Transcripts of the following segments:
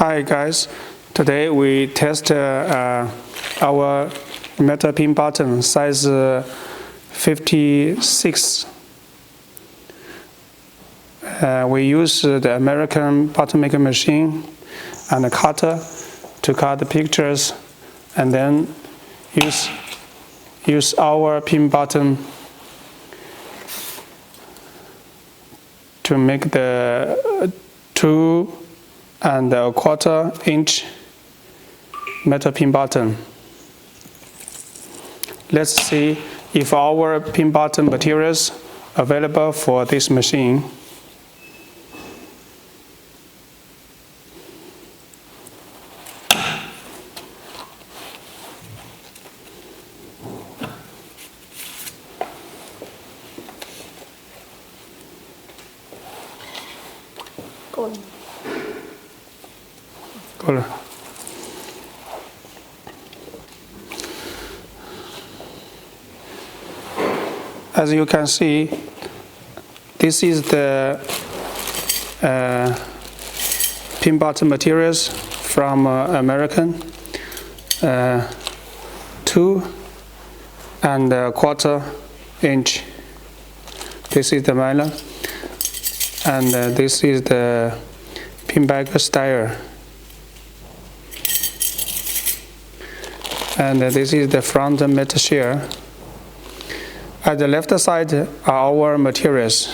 Hi guys, today we test our metal pin button size 56. We use the American button maker machine and a cutter to cut the pictures, and then use our pin button to make the 2¼ inch metal pin button. Let's see if our pin button materials available for this machine. Cool. As you can see, this is the pin button materials from American 2¼ inch. This is the Mylar, and this is the pin bag style, and this is the front metal shear. At the left side are our materials.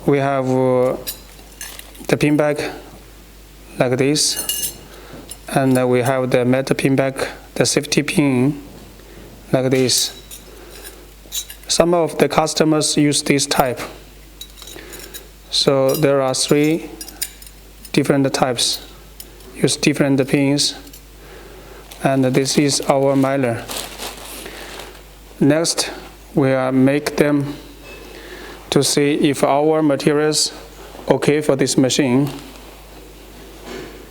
We have the pin bag like this, and we have the metal pin bag, the safety pin like this. Some of the customers use this type. So there are 3 different types, use different pins, and this is our Mylar. Next, we make them to see if our materials okay for this machine.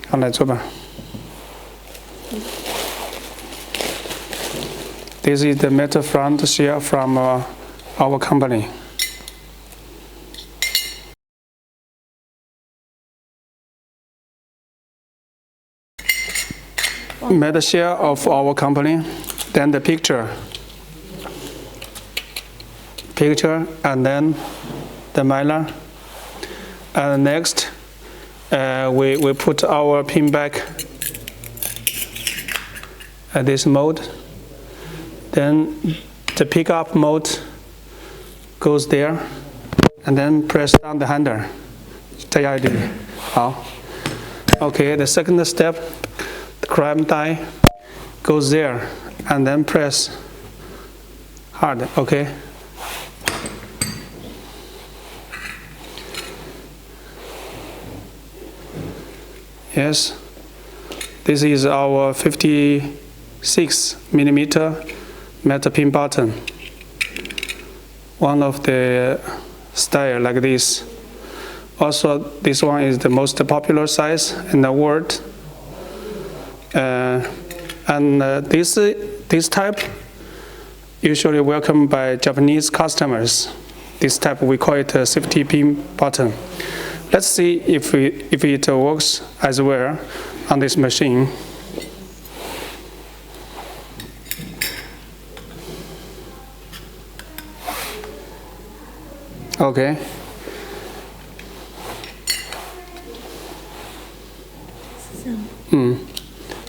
好，来做吧。This is the metal front shear from our company. Metal shear of our company, then the picture, and then the Mylar. And next, we put our pin back at this mode. Then the pickup mode goes there, and then press down the handle. 这样的，好。Okay, the second step, the clamp die goes there, and then press hard. Okay. Yes, this is our 56mm metal pin button. One of the style like this. Also, this one is the most popular size in the world. This type usually welcomed by Japanese customers. This type we call it a safety pin button. Let's see if it works as well on this machine. Okay.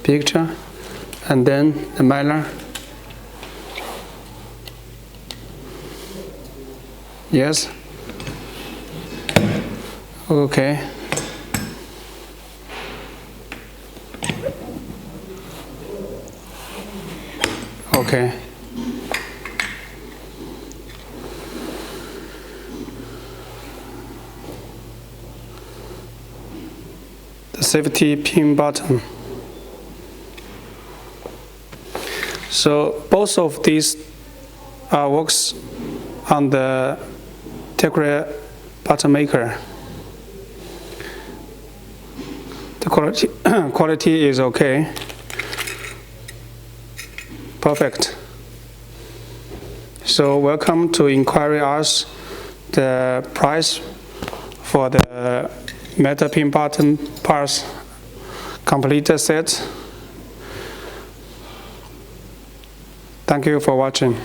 Picture, and then the Mylar. Yes. Okay. Okay. The safety pin button. So both of these works on the Tecre button maker. The quality is okay. Perfect. So welcome to inquire us the price for the metal pin button parts complete set. Thank you for watching.